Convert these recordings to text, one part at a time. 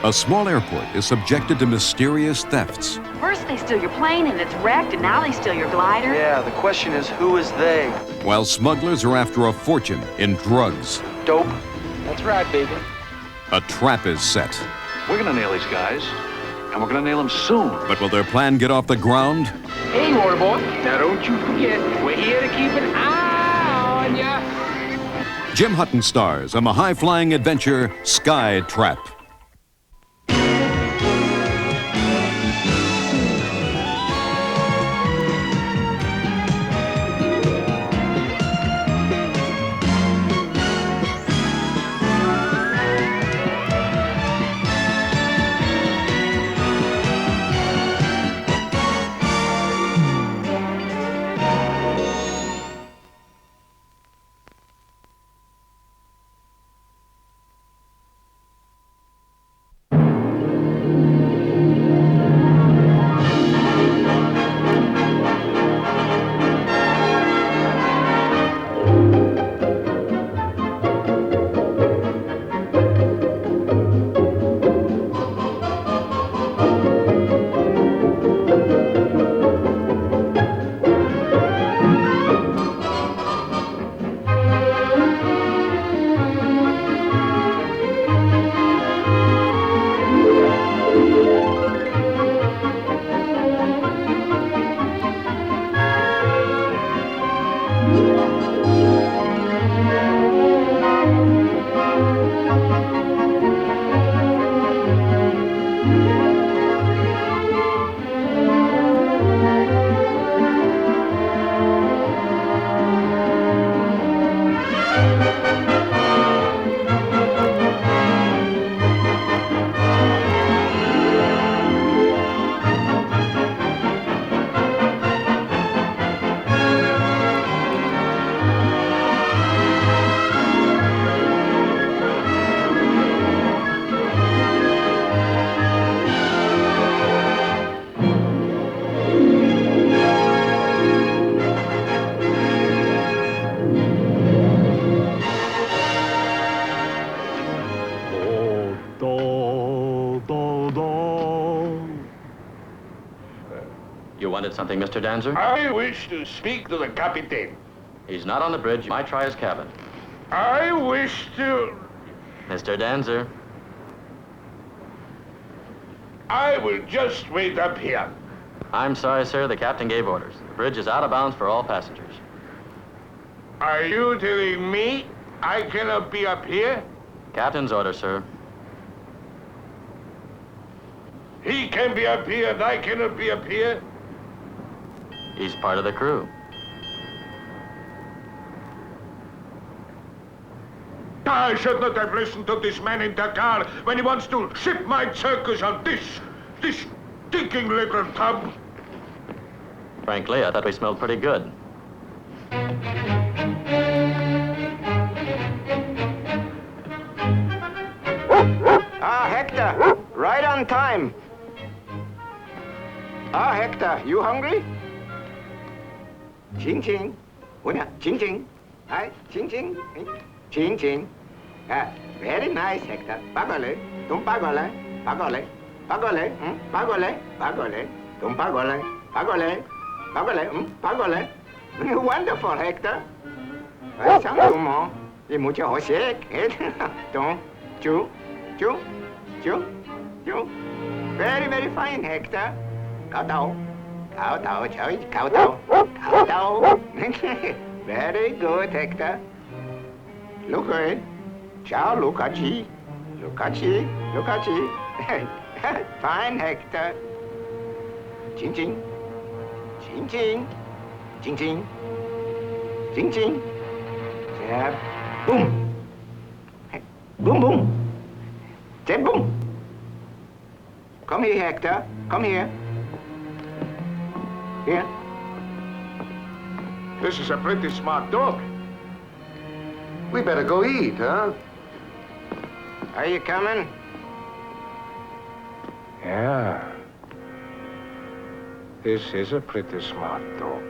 A small airport is subjected to mysterious thefts. First they steal your plane and it's wrecked, and now they steal your glider. Yeah, the question is, who is they? While smugglers are after a fortune in drugs. Dope. That's right, baby. A trap is set. We're gonna nail these guys, and we're gonna nail them soon. But will their plan get off the ground? Hey, water boy. Now don't you forget, we're here to keep an eye on ya. Jim Hutton stars in the high-flying adventure Sky Trap. You wanted something, Mr. Danzer? I wish to speak to the captain. He's not on the bridge. You might try his cabin. I wish to... Mr. Danzer. I will just wait up here. I'm sorry, sir. The captain gave orders. The bridge is out of bounds for all passengers. Are you telling me I cannot be up here? Captain's order, sir. He can be up here and I cannot be up here? He's part of the crew. I should not have listened to this man in Dakar when he wants to ship my circus on this stinking little tub. Frankly, I thought we smelled pretty good. Ah, Hector, right on time. Ah, Hector, you hungry? Ching ching. Una, ching ching. Hi, ching ching. Ching ching. Ah, very nice, Hector. Pagole, tum pagole, pagole, pagole, pagole, pagole, tum pagole, pagole, pagole, pagole. Wonderful, Hector. Some tumo. Y mucho hosek. Tum, chu, chu, chu, chu. Very, very fine, Hector. Cow tao. Cow tao, choy, cow tao. Cow tao. Very good, Hector. Look good. Ciao, Lucaci. Lucaci, Lucaci. Fine, Hector. Ching ching. Ching ching. Ching ching. Ching ching. Jab. Boom. Boom, boom. Jab, boom. Come here, Hector. Come here. Here. This is a pretty smart dog. We better go eat, huh? Are you coming? Yeah. This is a pretty smart dog.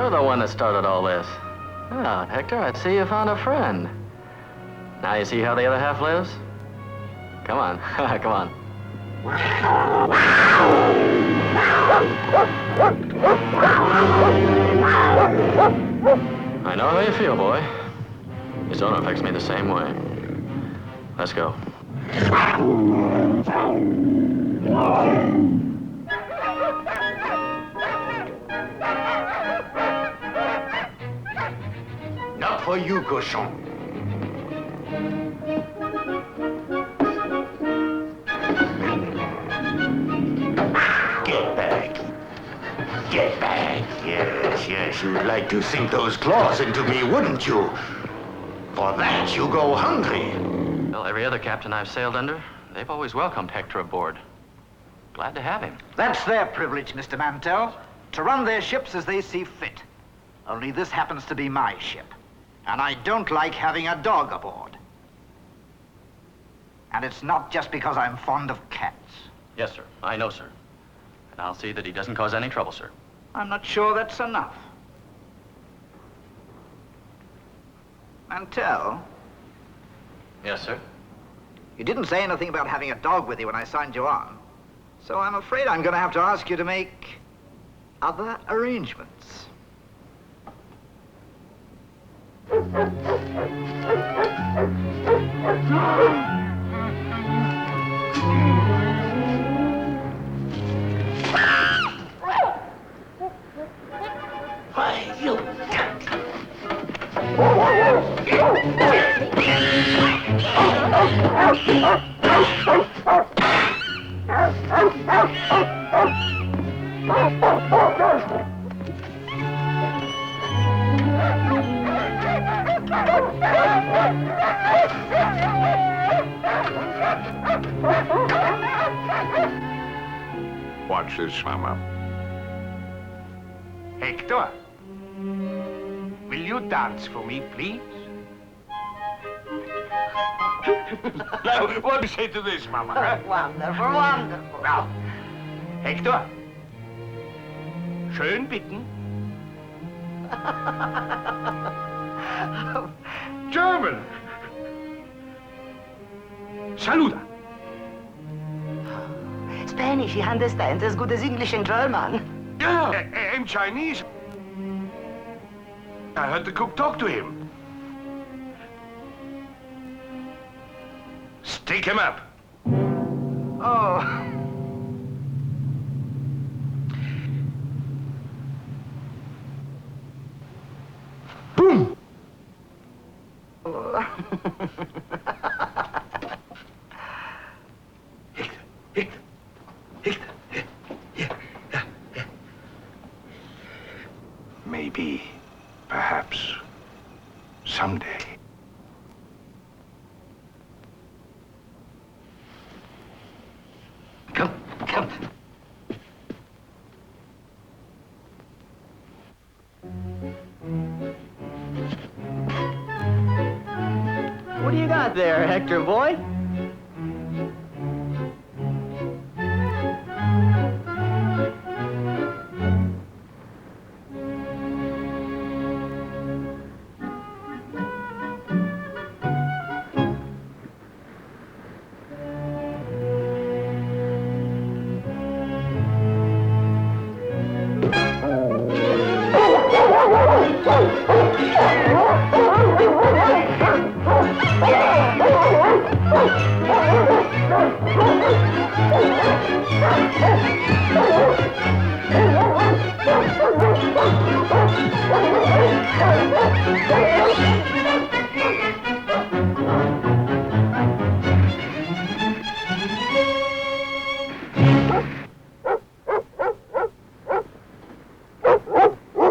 you're the one that started all this. Ah, Hector, I see you found a friend. Now you see how the other half lives? Come on, come on. I know how you feel, boy. His owner affects me the same way. Let's go. Not for you, cochon. Get back. Get back. Yes, yes, you'd like to sink those claws into me, wouldn't you? For that, you go hungry. Well, every other captain I've sailed under, they've always welcomed Hector aboard. Glad to have him. That's their privilege, Mr. Mantell, to run their ships as they see fit. Only this happens to be my ship, and I don't like having a dog aboard. And it's not just because I'm fond of cats. Yes, sir. I know, sir. And I'll see that he doesn't cause any trouble, sir. I'm not sure that's enough. Mantell, Yes, sir. you didn't say anything about having a dog with you when I signed you on. So I'm afraid I'm going to have to ask you to make other arrangements. Why, you... Watch this, Mama. Hector, will you dance for me, please? Now, what do you say to this, Mama? Wonderful, wonderful. Now, Hector, schön bitten. German! Saluda. Spanish, he understands as good as English and German. Yeah, and Chinese. I heard the cook talk to him. Stick him up. Oh. Boom! Maybe, perhaps, someday. Come. What do you got there, Hector boy?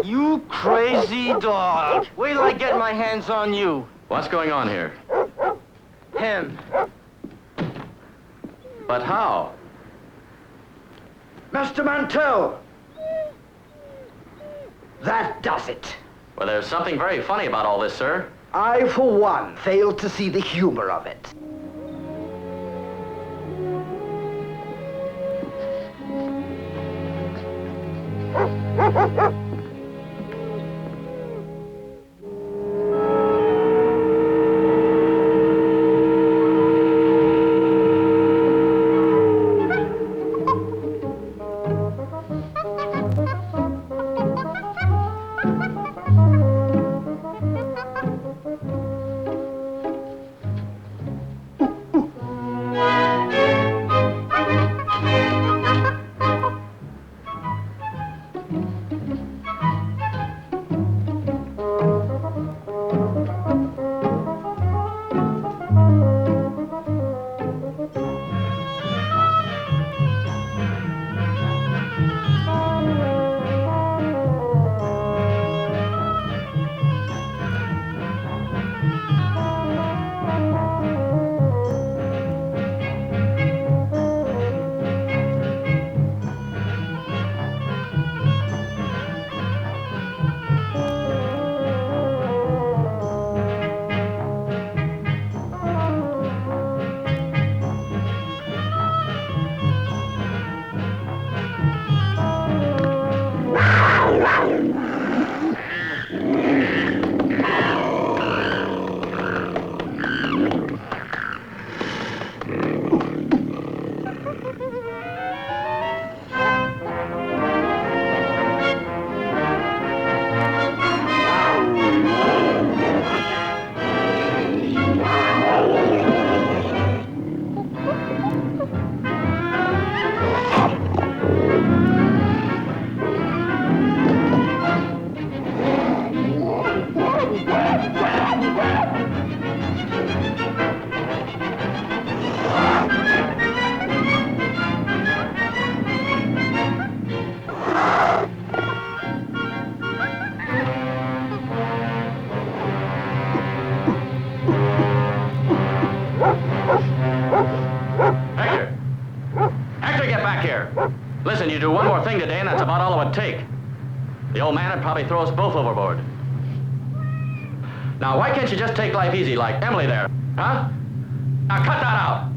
You crazy dog. Wait till I get my hands on you. What's going on here? Him. But how? Mr. Mantell! That does it. Well, there's something very funny about all this, sir. I, for one, fail to see the humor of it. Listen, you do one more thing today, and that's about all it would take. The old man would probably throw us both overboard. Now, why can't you just take life easy like Emily there, huh? Now, cut that out.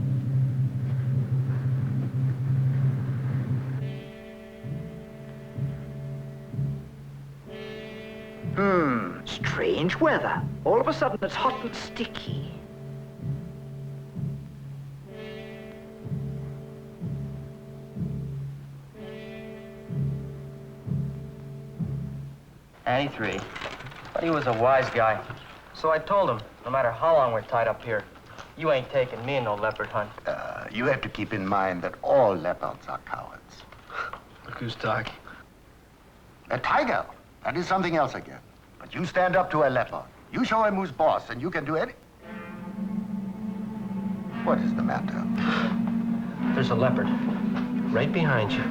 Strange weather. All of a sudden, it's hot and sticky. '93. But he was a wise guy. So I told him, no matter how long we're tied up here, you ain't taking me in no leopard hunt. You have to keep in mind that all leopards are cowards. Look who's talking. A tiger, that is something else again. But you stand up to a leopard. You show him who's boss, and you can do it. What is the matter? There's a leopard right behind you.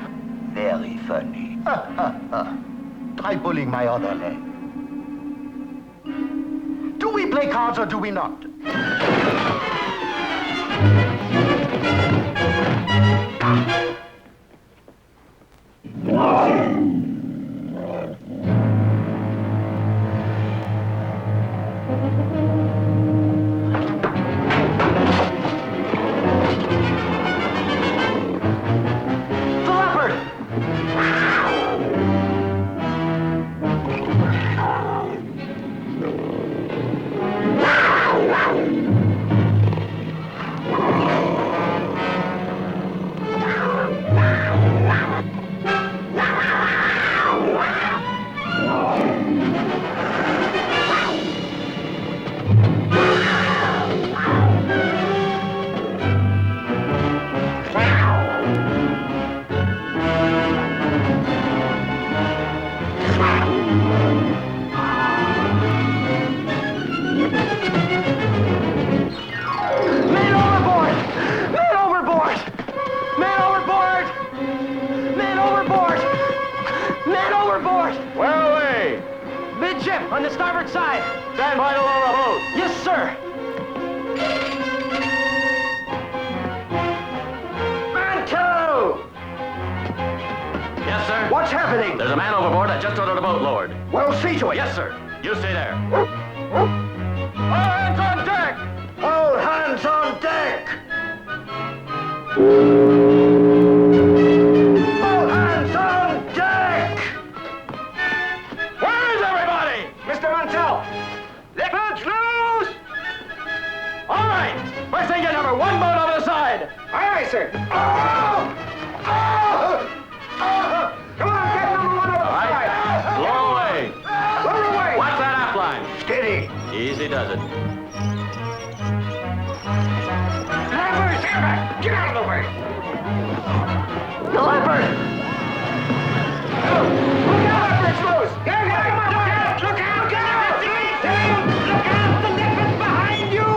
Very funny. Try pulling my other leg. Do we play cards or do we not? On the starboard side. Stand by to lower the boat. Yes, sir. Mantle! Yes, sir? What's happening? There's a man overboard that just ordered a boat lowered. Well, see to it. Yes, sir. You stay there. All hands on deck! All hands on deck! All hands on deck! Where is everybody? Mr. Mantell! Leopards loose! All right. First thing, get number one boat over the side. Aye, aye, sir. Oh! Oh! Oh! Come on, get number one over the side. Lower away. Lower away. Watch that aft line. Steady. Easy does it. Leopard, stand back. Get out of the way. The leopard! Look out, leopard's loose! Look out! Look out! Look out! Look out! The leopard's behind you!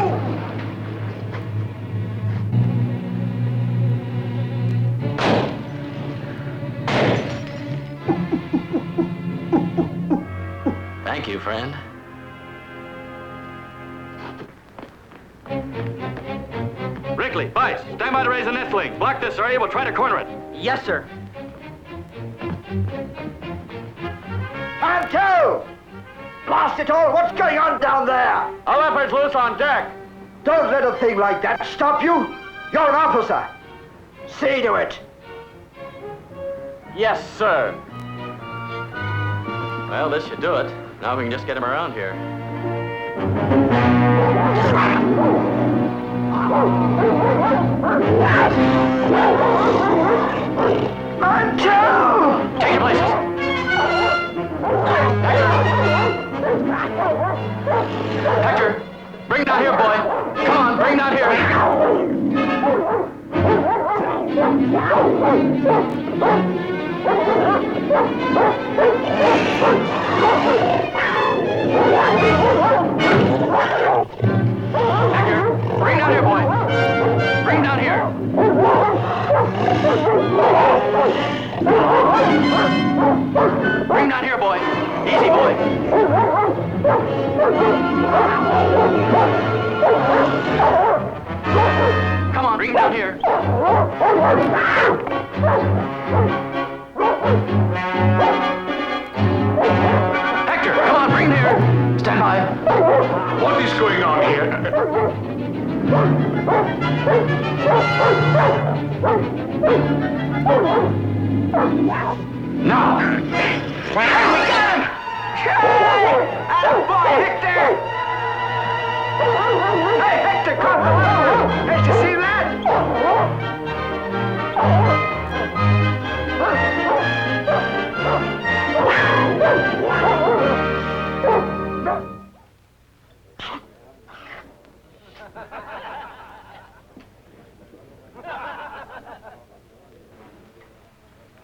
Thank you, friend. Wrigley, Vice, stand by to raise the net sling. Block this area. We'll try to corner it. Yes, sir. And two! Blast it all, what's going on down there? A leopard's loose on deck. Don't let a thing like that stop you. You're an officer. See to it. Yes, sir. Well, this should do it. Now we can just get him around here. Mantle! Take your places. Hector, bring down here, boy. Come on, bring down here. Hector, bring down here, boy. Bring down here. Bring down here, boy. Easy, boy. Come on, bring down here. Now! Attaboy, Hector! Hey, Hector, come on! Did you see that?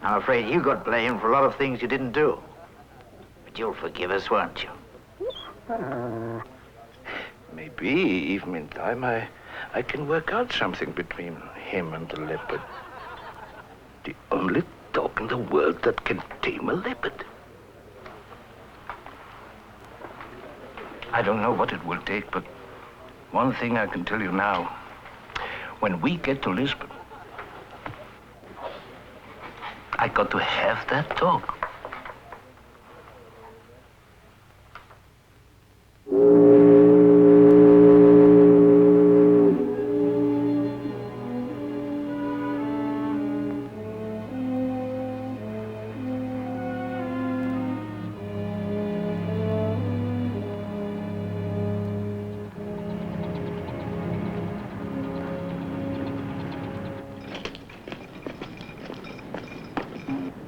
I'm afraid you got blamed for a lot of things you didn't do. But you'll forgive us, won't you? Maybe, even in time, I can work out something between him and the leopard. The only dog in the world that can tame a leopard. I don't know what it will take, but one thing I can tell you now. When we get to Lisbon, I got to have that dog.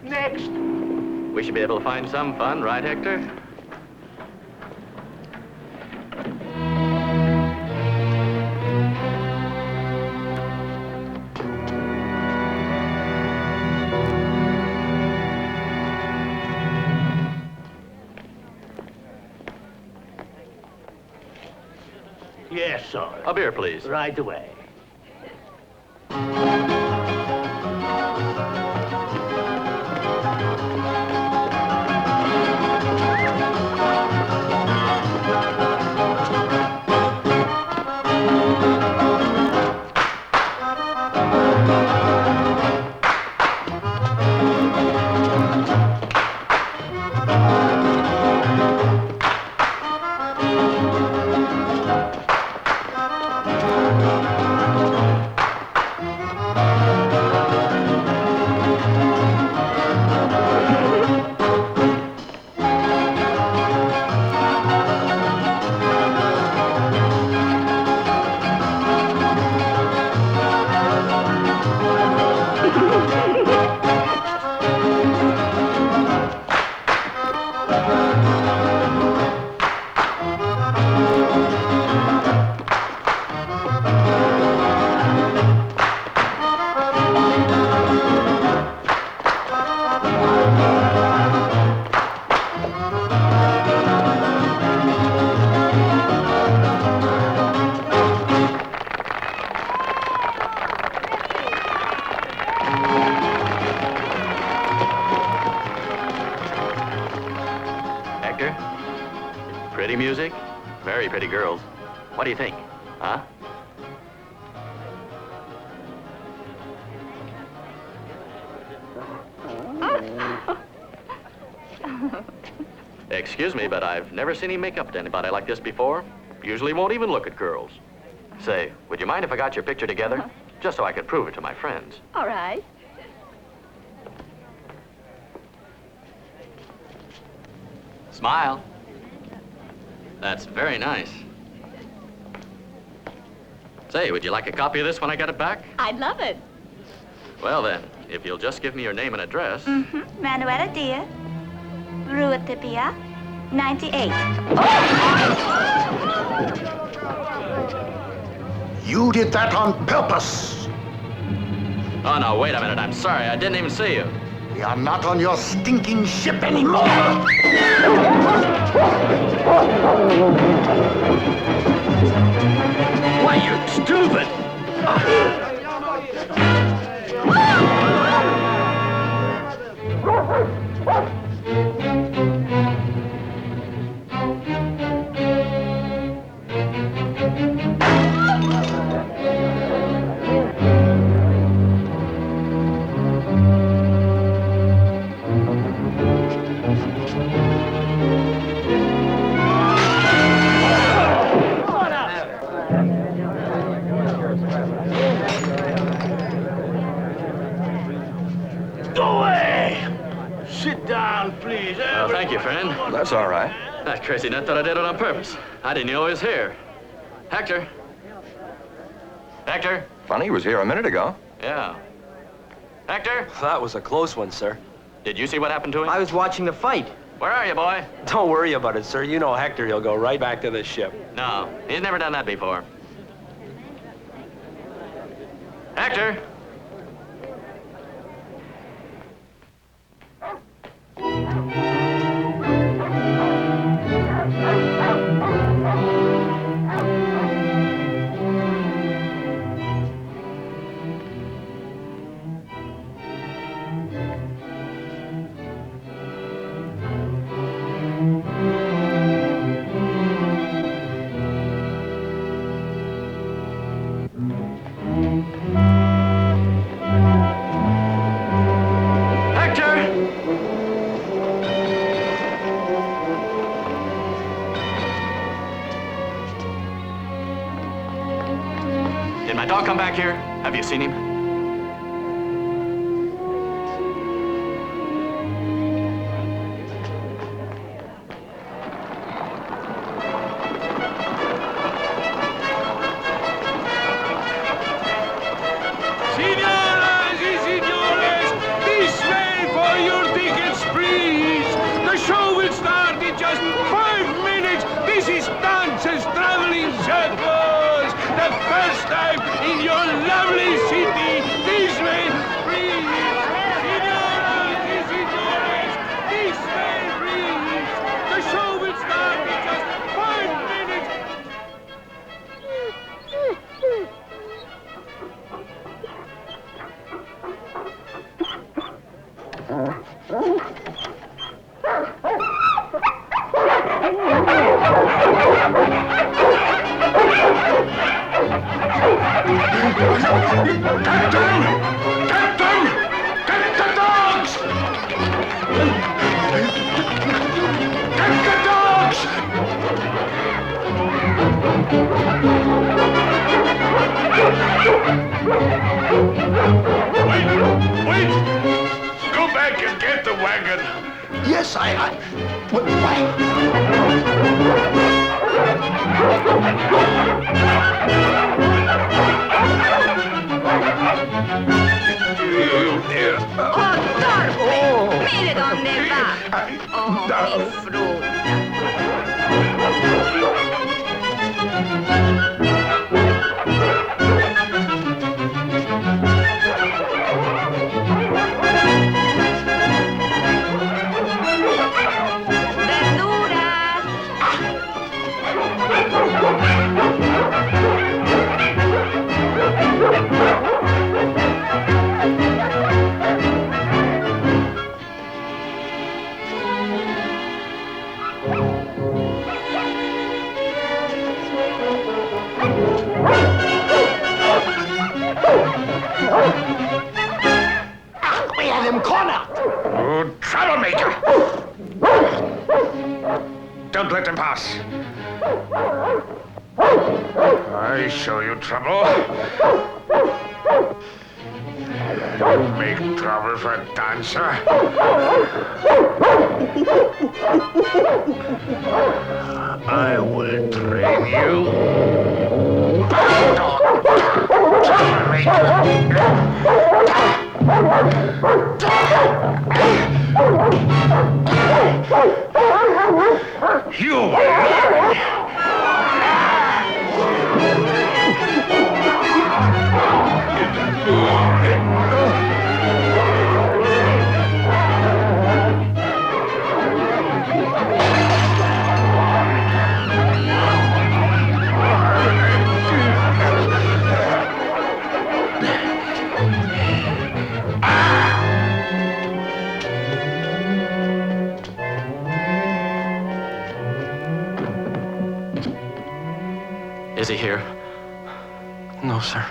Next. We should be able to find some fun, right, Hector? Yes, sir. A beer, please. Right away. Pretty music, very pretty girls. What do you think, huh? Excuse me, but I've never seen him make up to anybody like this before. Usually won't even look at girls. Say, would you mind if I got your picture together? Just so I could prove it to my friends. All right. Smile. That's very nice. Say, would you like a copy of this when I get it back? I'd love it. Well then, if you'll just give me your name and address. Mm-hmm. Manuela Diaz, Rua Tipia, 98. You did that on purpose. Oh, no, wait a minute. I'm sorry. I didn't even see you. We are not on your stinking ship anymore. Why, you stupid! That's all right. That crazy nut thought I did it on purpose. I didn't know he was here. Hector. Hector? Funny, he was here a minute ago. Yeah. Hector? That was a close one, sir. Did you see what happened to him? I was watching the fight. Where are you, boy? Don't worry about it, sir. You know Hector, he'll go right back to the ship. No, he's never done that before. Hector? Did my dog come back here? Have you seen him? Signoras y señores, this way for your tickets, please. The show will start in just 5 minutes. This is Dance's Traveling Circus. The first time in your lovely city. This way, please. Signoras y señores, this way, please. The show will start in just 5 minutes. Wait! Go back and get the wagon. Yes, ¡Oh, torpe! ¡Mire dónde va! ¡Oh, mi fruta! We have him cornered! You troublemaker! Don't let him pass. I show you trouble. Don't make trouble for a dancer. I will train you. Bad dog. Troublemaker. You will learn. Is he here? No, sir.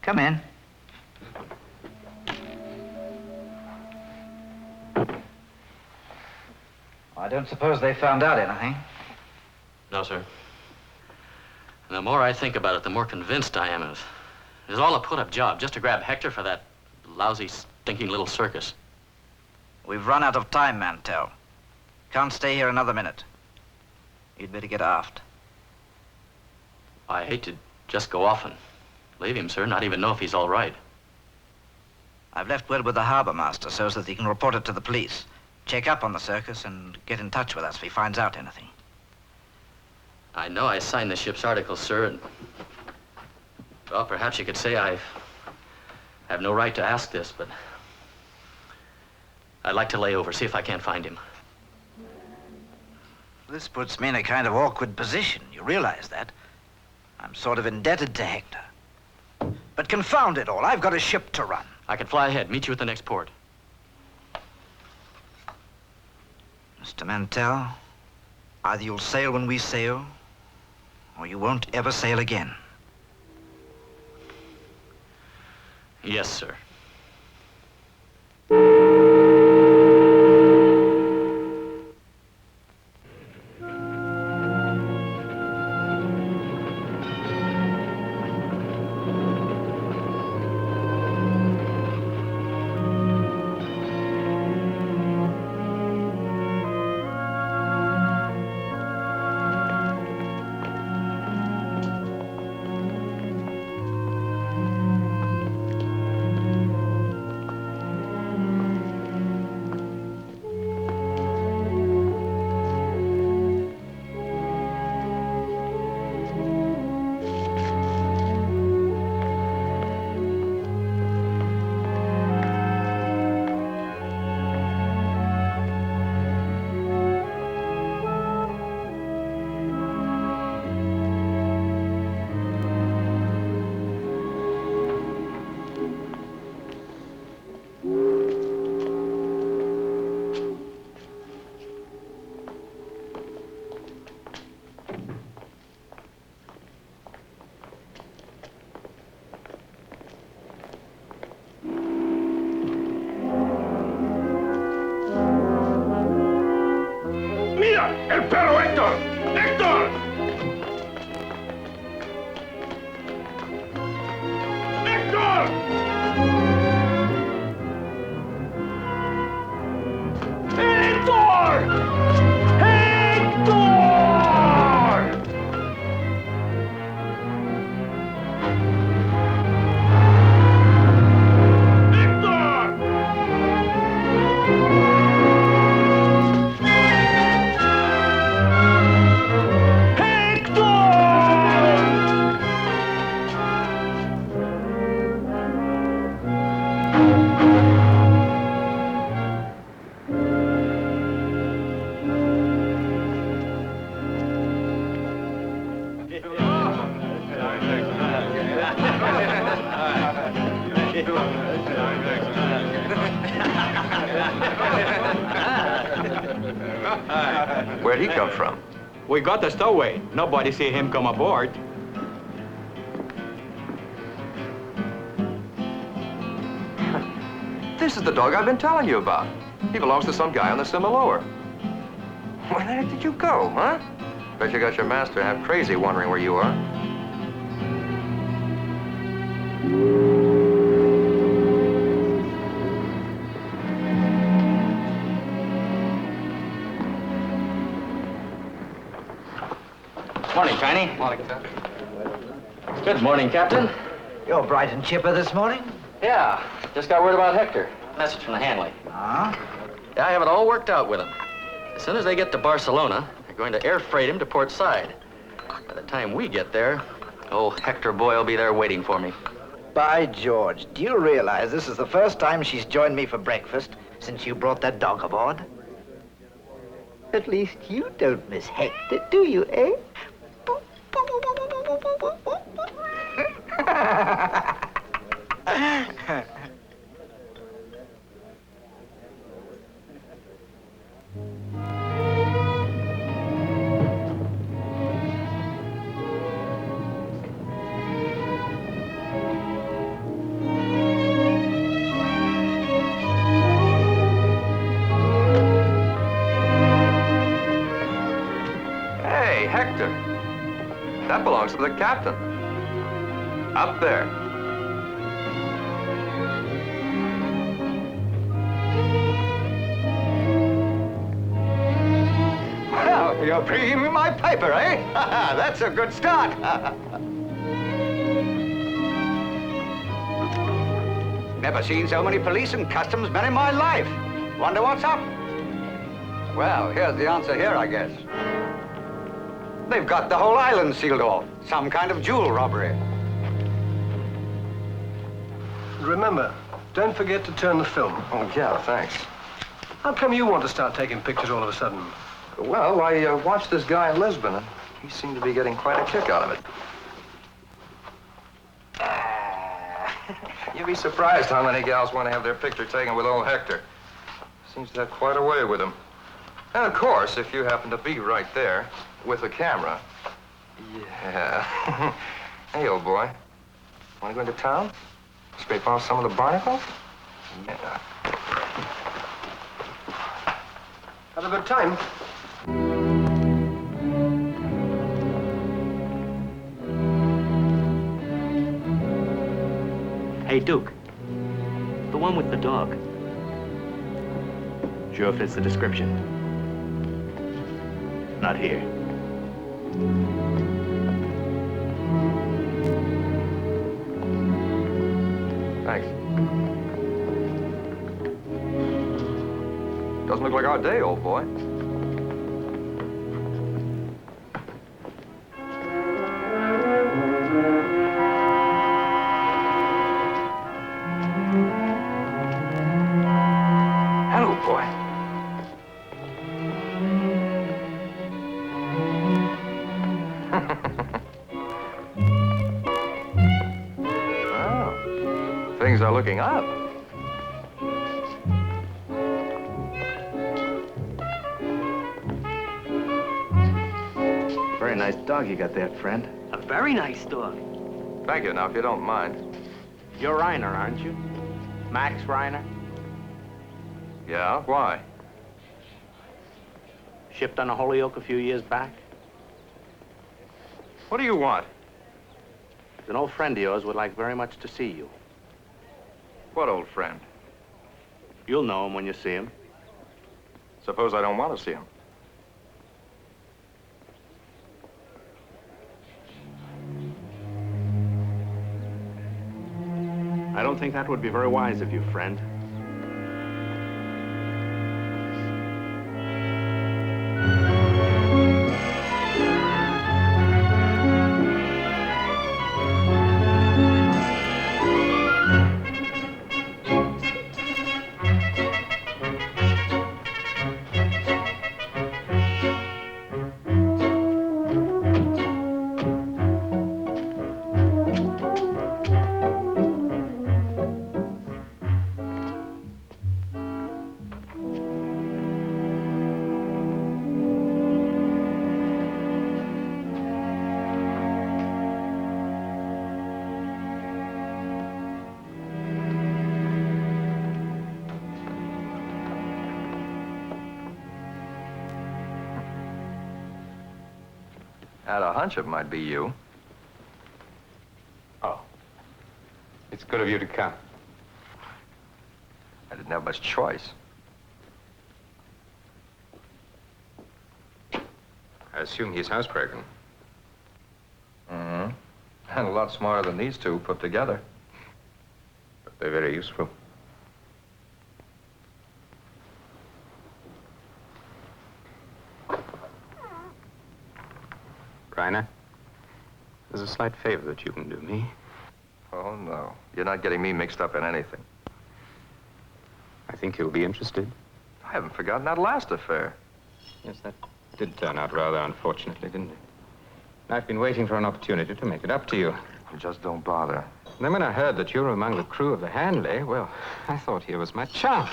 Come in. don't suppose they found out anything. No, sir. And the more I think about it, the more convinced I am it was all a put-up job just to grab Hector for that lousy, stinking little circus. We've run out of time, Mantell. Can't stay here another minute. You'd better get aft. I hate to just go off and leave him, sir, not even know if he's all right. I've left word with the harbor master so that he can report it to the police. Check up on the circus and get in touch with us if he finds out anything. I know I signed the ship's articles, sir, and... Well, perhaps you could say I have no right to ask this, but... I'd like to lay over, see if I can't find him. This puts me in a kind of awkward position. You realize that? I'm sort of indebted to Hector. But confound it all, I've got a ship to run. I can fly ahead, meet you at the next port. Mr. Mantell, either you'll sail when we sail, or you won't ever sail again. Yes, sir. ¡El perro Héctor! ¡Héctor! ¡Héctor! ¡Héctor! ¡Héctor! Where'd he come from? We got the Stowaway. Nobody see him come aboard. This is the dog I've been telling you about. He belongs to some guy on the Simaloa. Where the heck did you go, huh? Bet you got your master half crazy wondering where you are. Morning, Tiny. Morning, Captain. Good morning, Captain. You're bright and chipper this morning? Yeah, just got word about Hector. Message from the Hanley. Huh? Yeah, I have it all worked out with him. As soon as they get to Barcelona, they're going to air freight him to Port Said. By the time we get there, old Hector boy will be there waiting for me. By George, do you realize this is the first time she's joined me for breakfast since you brought that dog aboard? At least you don't miss Hector, do you, eh? Hector. That belongs to the captain. Up there. Well, you're bringing me my paper, eh? That's a good start. Never seen so many police and customs men in my life. Wonder what's up? Well, here's the answer here, I guess. They've got the whole island sealed off. Some kind of jewel robbery. Remember, don't forget to turn the film. Oh, yeah, thanks. How come you want to start taking pictures all of a sudden? Well, I watched this guy in Lisbon, and he seemed to be getting quite a kick out of it. You'd be surprised how many gals want to have their picture taken with old Hector. Seems to have quite a way with him. And of course, if you happen to be right there with a camera. Yeah. Hey, old boy. Want to go into town? Scrape off some of the barnacles? Yeah. Have a good time. Hey, Duke. The one with the dog. Sure fits the description. Not here. Thanks. Doesn't look like our day, old boy. Hello, boy. Oh, things are looking up. Very nice dog you got there, friend. A very nice dog. Thank you. Now, if you don't mind. You're Reiner, aren't you? Max Reiner? Yeah, why? Shipped on a Holyoke a few years back. What do you want? An old friend of yours would like very much to see you. What old friend? You'll know him when you see him. Suppose I don't want to see him. I don't think that would be very wise of you, friend. Had a hunch it might be you. Oh. It's good of you to come. I didn't have much choice. I assume he's housebreaking. Mm-hmm. And a lot smarter than these two put together. But they're very useful. Reiner, there's a slight favor that you can do me. Oh, no. You're not getting me mixed up in anything. I think you'll be interested. I haven't forgotten that last affair. Yes, that did turn out rather unfortunately, didn't it? I've been waiting for an opportunity to make it up to you. Just don't bother. Then when I heard that you were among the crew of the Hanley, well, I thought here was my chance.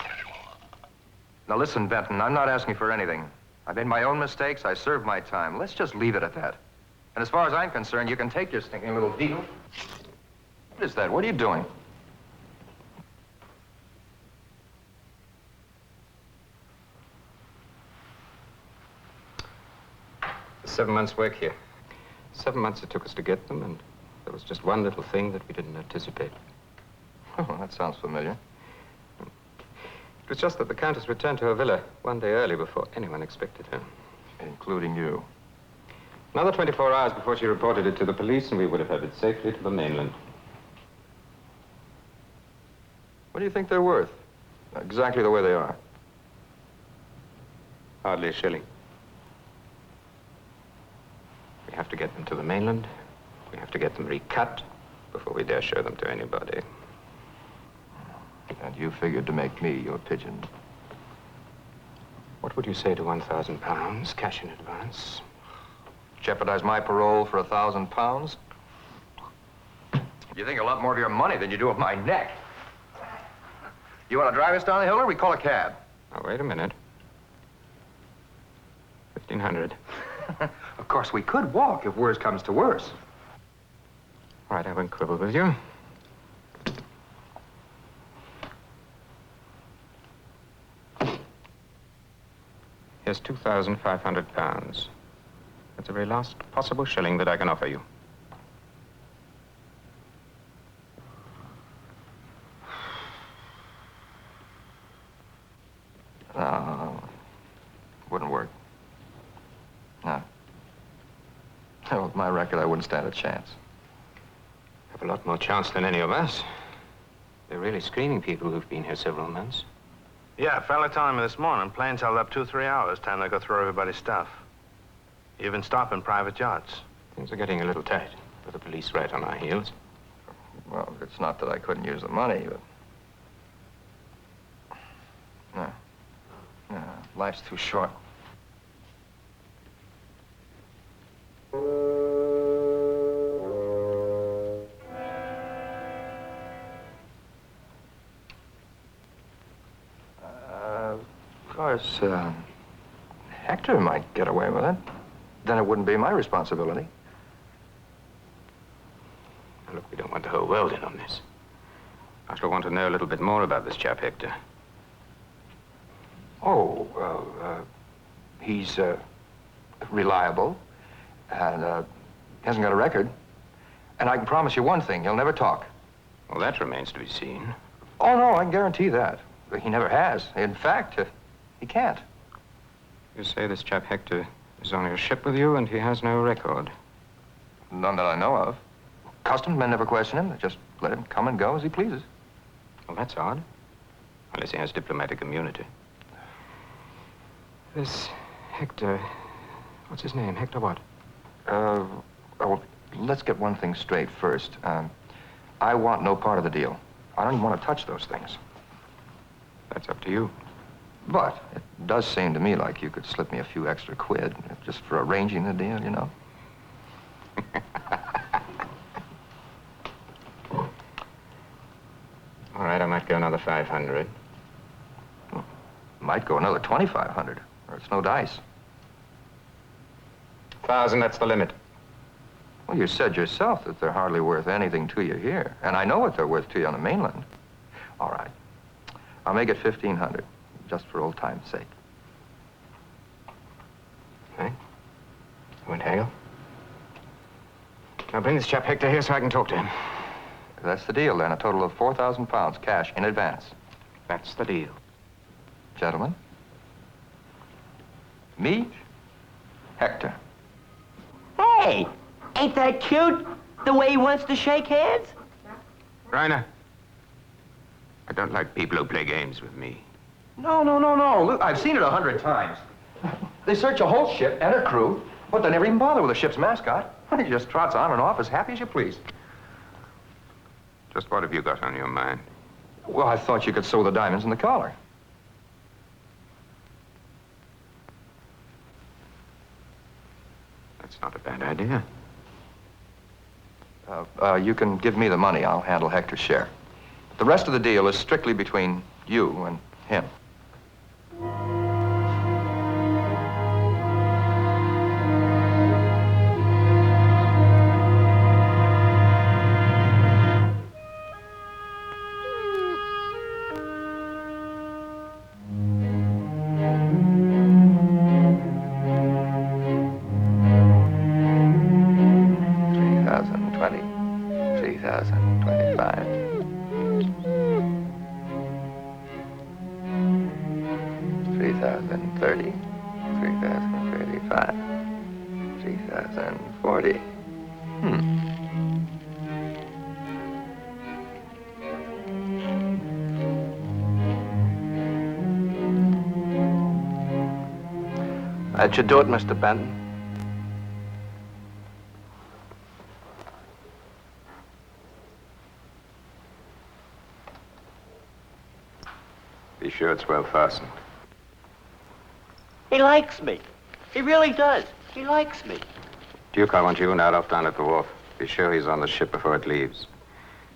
Now listen, Benton, I'm not asking for anything. I made my own mistakes. I served my time. Let's just leave it at that. And as far as I'm concerned, you can take your stinking little deal. What is that? What are you doing? 7 months' work here. 7 months it took us to get them, and there was just one little thing that we didn't anticipate. Oh, that sounds familiar. It was just that the Countess returned to her villa one day early before anyone expected her. Including you. Another 24 hours before she reported it to the police, and we would have had it safely to the mainland. What do you think they're worth? Exactly the way they are. Hardly a shilling. We have to get them to the mainland. We have to get them recut before we dare show them to anybody. And you figured to make me your pigeon. What would you say to £1,000 cash in advance? Jeopardize my parole for £1,000? You think a lot more of your money than you do of my neck. You want to drive us down the hill, or we call a cab? Now, wait a minute. 1,500. Of course, we could walk if worse comes to worse. All right, I won't quibble with you. Here's £2,500. That's the very last possible shilling that I can offer you. Wouldn't work. No. With my record, I wouldn't stand a chance. Have a lot more chance than any of us. They're really screening people who've been here several months. Yeah, a fella telling me this morning, planes held up 2-3 hours, time they go through everybody's stuff. Even stopping private yachts. Things are getting a little tight, with the police right on our heels. Well, it's not that I couldn't use the money, but... No. No, life's too short. Of course, Hector might get away with it. Then it wouldn't be my responsibility. Now, look, we don't want the whole world in on this. I shall want to know a little bit more about this chap, Hector. Oh, well, he's reliable and hasn't got a record. And I can promise you one thing, he'll never talk. Well, that remains to be seen. Oh, no, I can guarantee that. He never has. In fact, he can't. You say this chap Hector is on your ship with you and he has no record? None that I know of. Customs men never question him. They just let him come and go as he pleases. Well, that's odd. Unless he has diplomatic immunity. This Hector, what's his name? Hector what? Well, let's get one thing straight first. I want no part of the deal. I don't even want to touch those things. That's up to you. But it does seem to me like you could slip me a few extra quid just for arranging the deal, you know? All right, I might go another 500. Might go another 2,500, or it's no dice. 1,000, that's the limit. Well, you said yourself that they're hardly worth anything to you here. And I know what they're worth to you on the mainland. All right. I'll make it 1,500, just for old time's sake. Okay. You won't haggle? Now bring this chap Hector here so I can talk to him. That's the deal, then. A total of £4,000 cash in advance. That's the deal. Gentlemen, meet Hector. Hey, ain't that cute? The way he wants to shake hands? Reiner, I don't like people who play games with me. No. Look, I've seen it 100 times. They search a whole ship and her crew, but they never even bother with the ship's mascot. He just trots on and off as happy as you please. Just what have you got on your mind? Well, I thought you could sew the diamonds in the collar. That's not a bad idea. You can give me the money. I'll handle Hector's share. The rest of the deal is strictly between you and him. 3,025. 3,030. 3,035. 3,040. That should do it, Mr. Benton. Be sure it's well fastened. He likes me. He really does. He likes me. Duke, I want you and Adolf down at the wharf. Be sure he's on the ship before it leaves.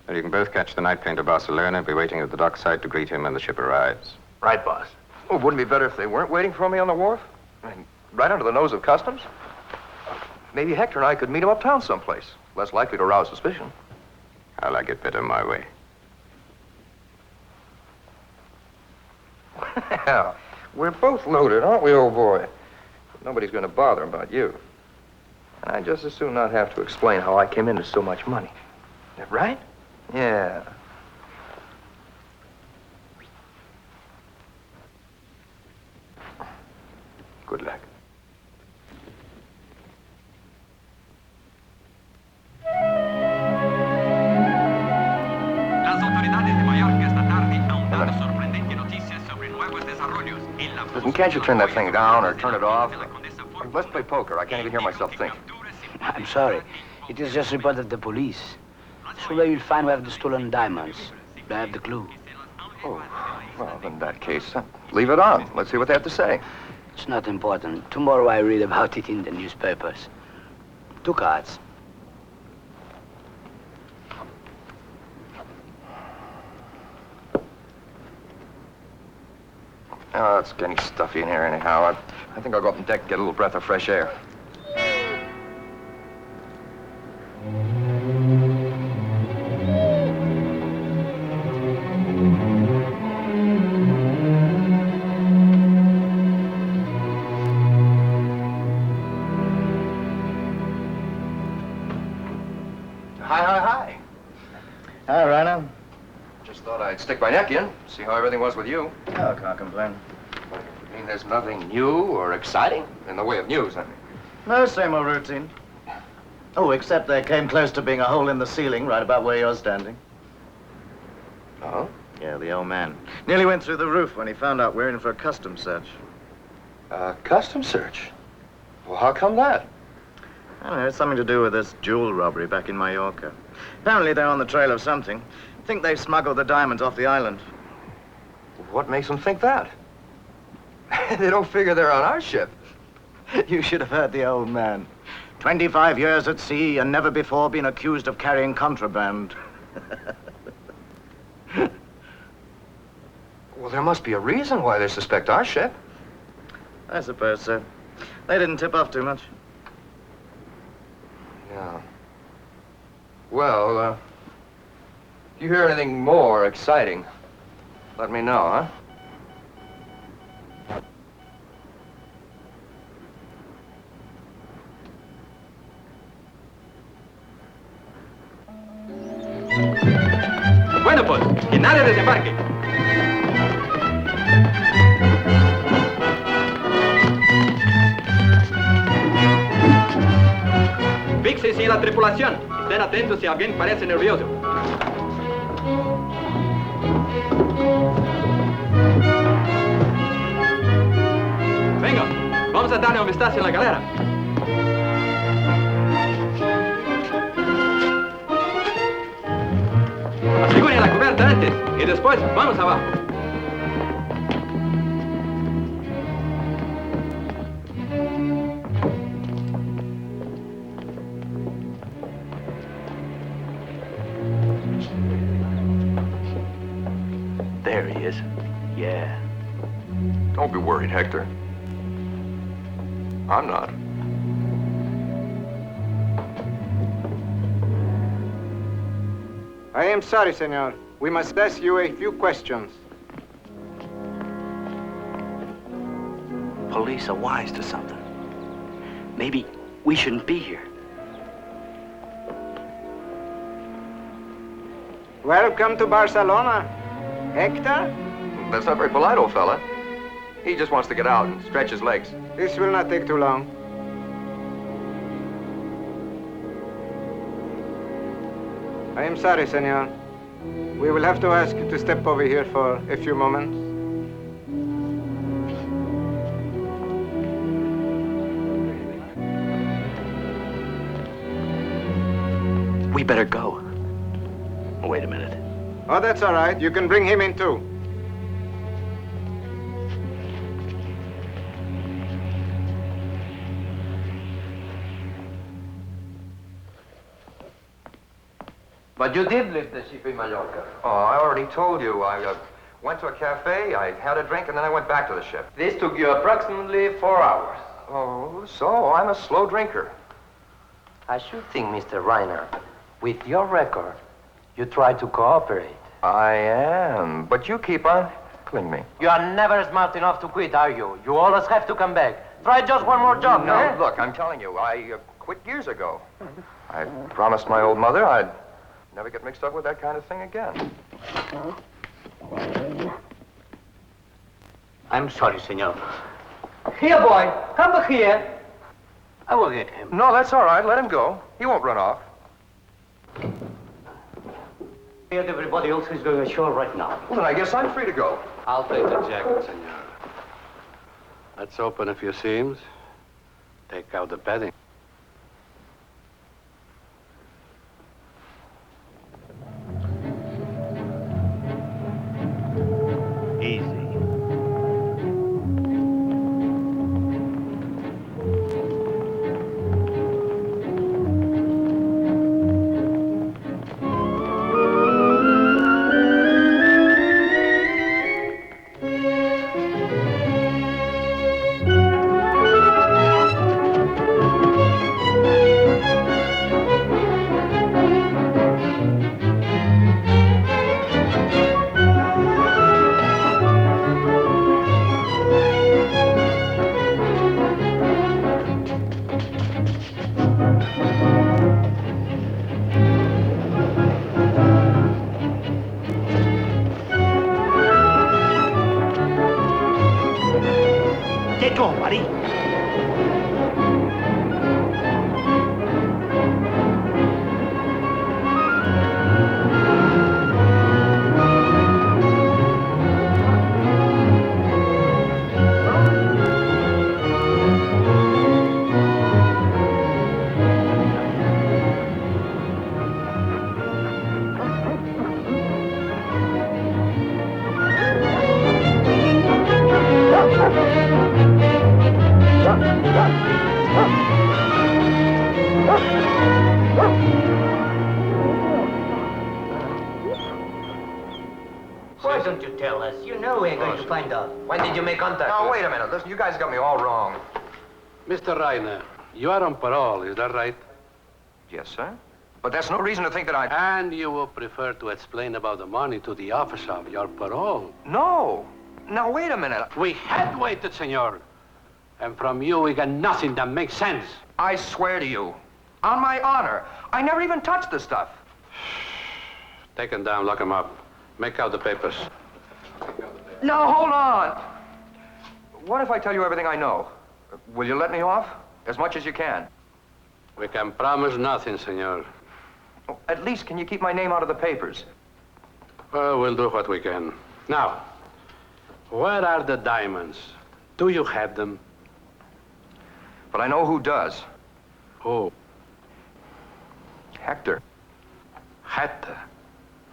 Then you can both catch the night plane to Barcelona and be waiting at the dockside to greet him when the ship arrives. Right, boss. Oh, wouldn't it be better if they weren't waiting for me on the wharf? I mean, right under the nose of customs? Maybe Hector and I could meet him uptown someplace. Less likely to rouse suspicion. I like it better my way. Well, we're both loaded, aren't we, old boy? Nobody's going to bother about you. And I'd just as soon not have to explain how I came into so much money. That right? Yeah. Good luck. Las autoridades de Mallorca esta tarde han dado sorprendentes noticias sobre nuevos desarrollos en la... Listen, can't you turn that thing down or turn it off? Let's play poker. I can't even hear myself think. I'm sorry. It is just reported the police. So they will find where the stolen diamonds. They have the clue. Oh, well, in that case, leave it on. Let's see what they have to say. It's not important. Tomorrow I read about it in the newspapers. 2 cards. Oh, it's getting stuffy in here anyhow. I think I'll go up on deck and get a little breath of fresh air. Hi. Hi, Rhino. Just thought I'd stick my neck in, see how everything was with you. Oh, can't complain. I mean, there's nothing new or exciting in the way of news, I mean. No, same old routine. Oh, except there came close to being a hole in the ceiling right about where you're standing. Oh? Yeah, the old man. Nearly went through the roof when he found out we're in for a customs search. A customs search? Well, how come that? I don't know, it's something to do with this jewel robbery back in Mallorca. Apparently they're on the trail of something. Think they've smuggled the diamonds off the island. What makes them think that? They don't figure they're on our ship. You should have heard the old man. 25 years at sea and never before been accused of carrying contraband. Well, there must be a reason why they suspect our ship. I suppose so. They didn't tip off too much. Yeah. Well, if you hear anything more exciting, let me know, huh? Bueno, pues, que nadie desembarque. Fíjense en la tripulación. Estén atentos si alguien parece nervioso. Venga, vamos a darle un vistazo en la galera. Aseguren la cubierta antes y después vamos abajo. There he is. Yeah. Don't be worried, Hector. I'm not. I am sorry, senor. We must ask you a few questions. Police are wise to something. Maybe we shouldn't be here. Welcome to Barcelona. Hector? That's not very polite, old fella. He just wants to get out and stretch his legs. This will not take too long. I am sorry, senor. We will have to ask you to step over here for a few moments. We better go. Wait a minute. Oh, that's all right. You can bring him in, too. But you did leave the ship in Mallorca. Oh, I already told you. I went to a cafe, I had a drink, and then I went back to the ship. This took you approximately 4 hours. Oh, so I'm a slow drinker. I should think, Mr. Reiner, with your record, you try to cooperate. I am, but you keep on heckling me. You are never smart enough to quit, are you? You always have to come back. Try just one more job, No, eh? look, I'm telling you, I quit years ago. I promised my old mother I'd never get mixed up with that kind of thing again. I'm sorry, senor. Here, boy. Come back here. I will get him. No, that's all right. Let him go. He won't run off. And everybody else is going ashore right now. Well, then I guess I'm free to go. I'll take the jacket, senor. Let's open a few seams. Take out the padding. Easy. Get going, buddy. Why don't you tell us? You know we're going to find out. When did you make contact? Now, wait a minute. Listen, you guys got me all wrong. Mr. Reiner, you are on parole, is that right? Yes, sir. But that's no reason to think that I... And you will prefer to explain about the money to the officer of your parole? No. Now, wait a minute. We had waited, senor. And from you, we got nothing that makes sense. I swear to you, on my honor, I never even touched the stuff. Take him down, lock him up. Make out the papers. Now, hold on. What if I tell you everything I know? Will you let me off? As much as you can. We can promise nothing, senor. Oh, at least can you keep my name out of the papers? Well, we'll do what we can. Now, where are the diamonds? Do you have them? But I know who does. Who? Hector. Hector?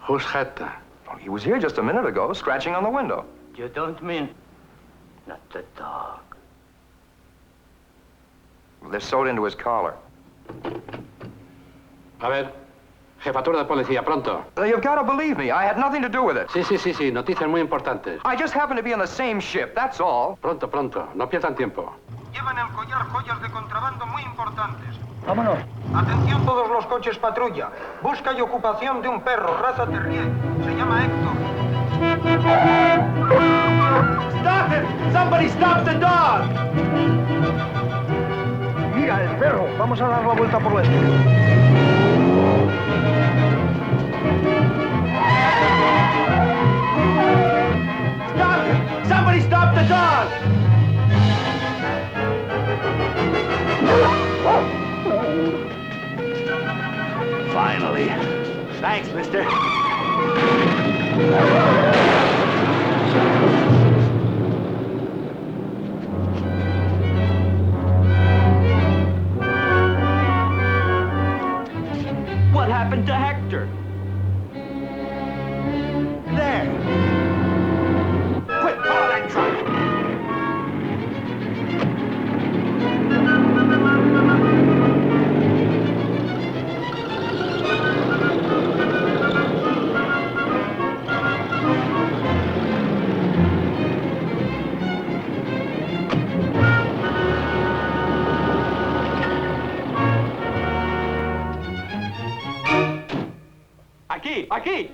Who's Hector? Oh, he was here just a minute ago, scratching on the window. You don't mean... Not the dog. They're sewed into his collar. A ver, jefatura de policía, pronto. You've got to believe me. I had nothing to do with it. Sí, noticias muy importantes. I just happened to be on the same ship, that's all. Pronto, no pierdan tiempo. Llevan el collar joyas de contrabando muy importantes. Vámonos. Atención todos los coches patrulla. Busca y ocupación de un perro, raza terrier. Se llama Hector. Stop him! Somebody stop the dog! Mira, el perro. Vamos a dar la vuelta por la esquina. Finally. Thanks, mister. What happened to Hector? There. Quick, follow that truck. Aquí, aquí.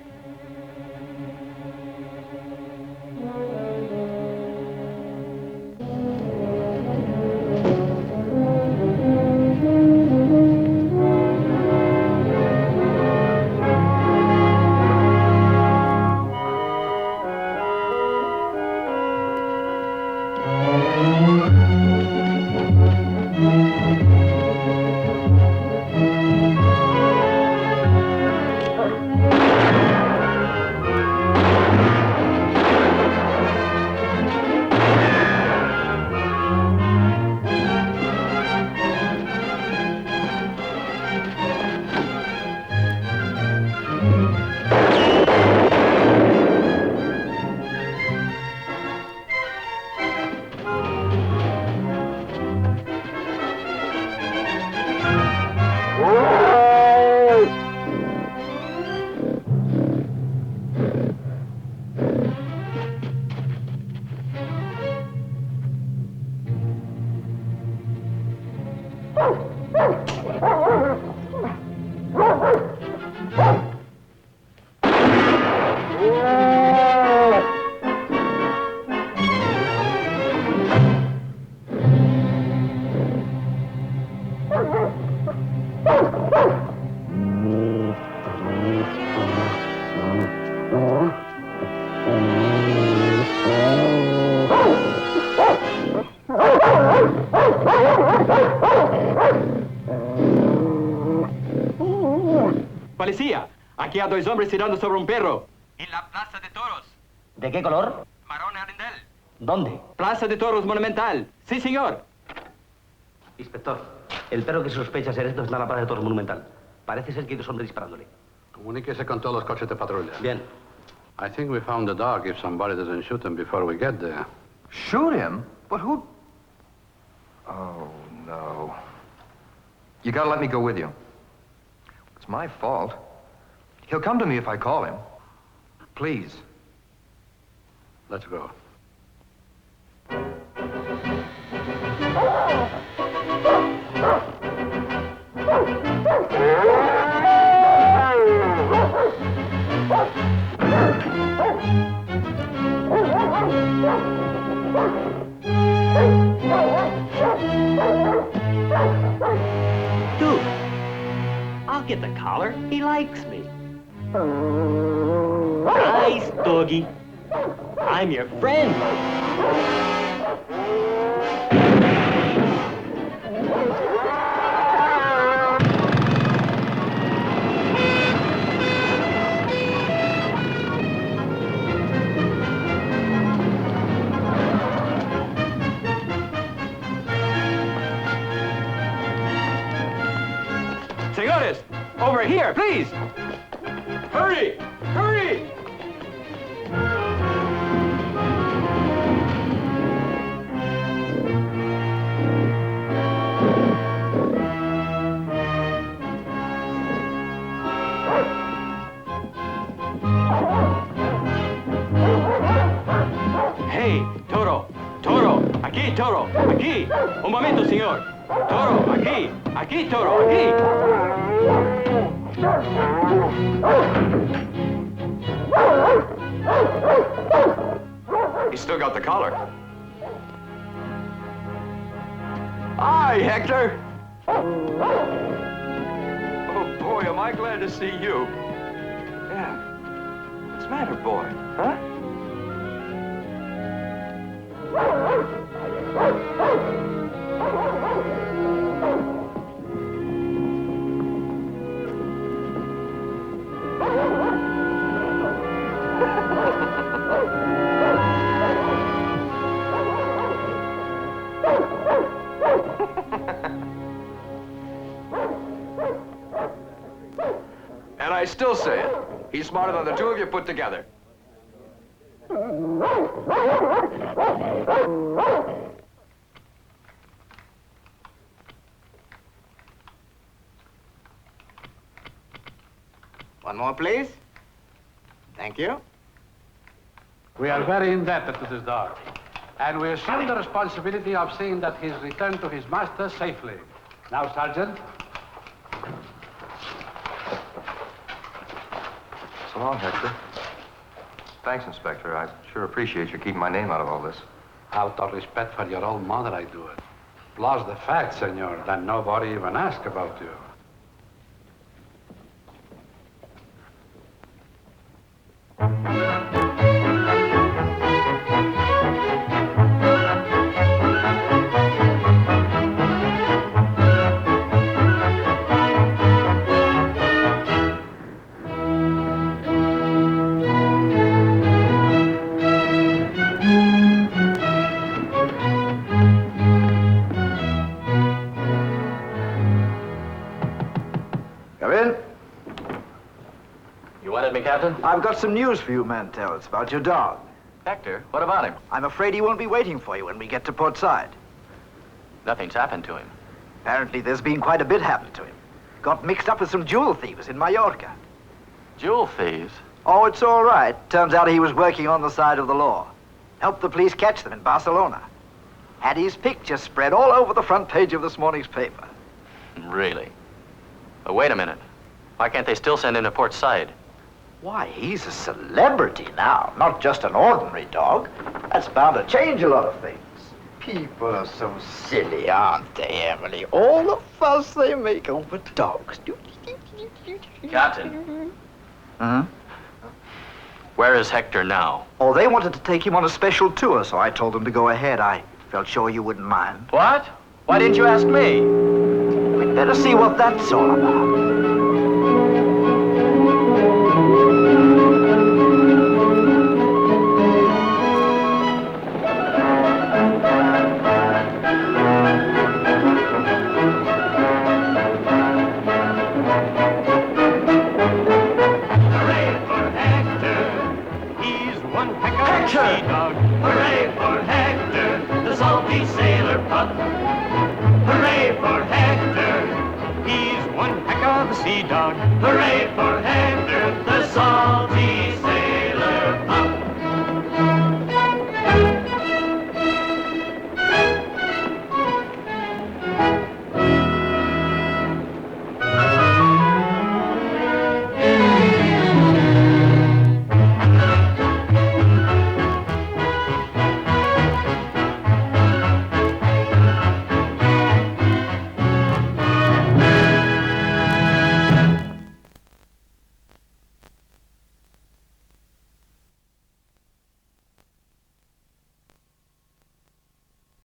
Policía, aquí hay 2 hombres tirando sobre un perro. En la Plaza de Toros. ¿De qué color? Marrón Arendel. ¿Dónde? Plaza de Toros Monumental. Sí, señor. Inspector, el perro que se sospecha ser esto está en la Plaza de Toros Monumental. Parece ser que hay 2 hombres disparándole. Comuníquese con todos los coches de patrulla. Bien. I think we found the dog if somebody doesn't shoot him before we get there. Shoot him? But who? Oh, no. You gotta let me go with you. It's my fault. He'll come to me if I call him. Please. Let's go. Dude, I'll get the collar. He likes me. Nice, doggy. I'm your friend. Señores, over here, please. Hurry! Hurry! Hey, Toro, Toro, aquí, Toro, aquí. Un momento, señor. Toro, aquí, aquí, Toro, aquí. He's still got the collar. Hi, Hector. Oh, boy, am I glad to see you. Yeah. What's the matter, boy? Huh? And I still say it. He's smarter than the two of you put together. One more, please. Thank you. We are very indebted to this dog. And we assume the responsibility of seeing that he's returned to his master safely. Now, Sergeant. So long, Hector. Thanks, Inspector. I sure appreciate you keeping my name out of all this. Out of respect for your old mother, I do it. Plus the fact, senor, that nobody even asked about you. Come in. You wanted me, Captain? I've got some news for you, Mantell. It's about your dog. Hector? What about him? I'm afraid he won't be waiting for you when we get to Port Said. Nothing's happened to him. Apparently, there's been quite a bit happen to him. Got mixed up with some jewel thieves in Mallorca. Jewel thieves? Oh, it's all right. Turns out he was working on the side of the law. Helped the police catch them in Barcelona. Had his picture spread all over the front page of this morning's paper. Really? But wait a minute. Why can't they still send him to Port Said? Why, he's a celebrity now, not just an ordinary dog. That's bound to change a lot of things. People are so silly, aren't they, Emily? All the fuss they make over dogs. Captain. Hmm? Where is Hector now? Oh, they wanted to take him on a special tour, so I told them to go ahead. I felt sure you wouldn't mind. What? Why didn't you ask me? We'd better see what that's all about. Sea dog. Hooray for Hector, the salty sailor pup. Hooray for Hector, he's one heck of a sea dog. Hooray for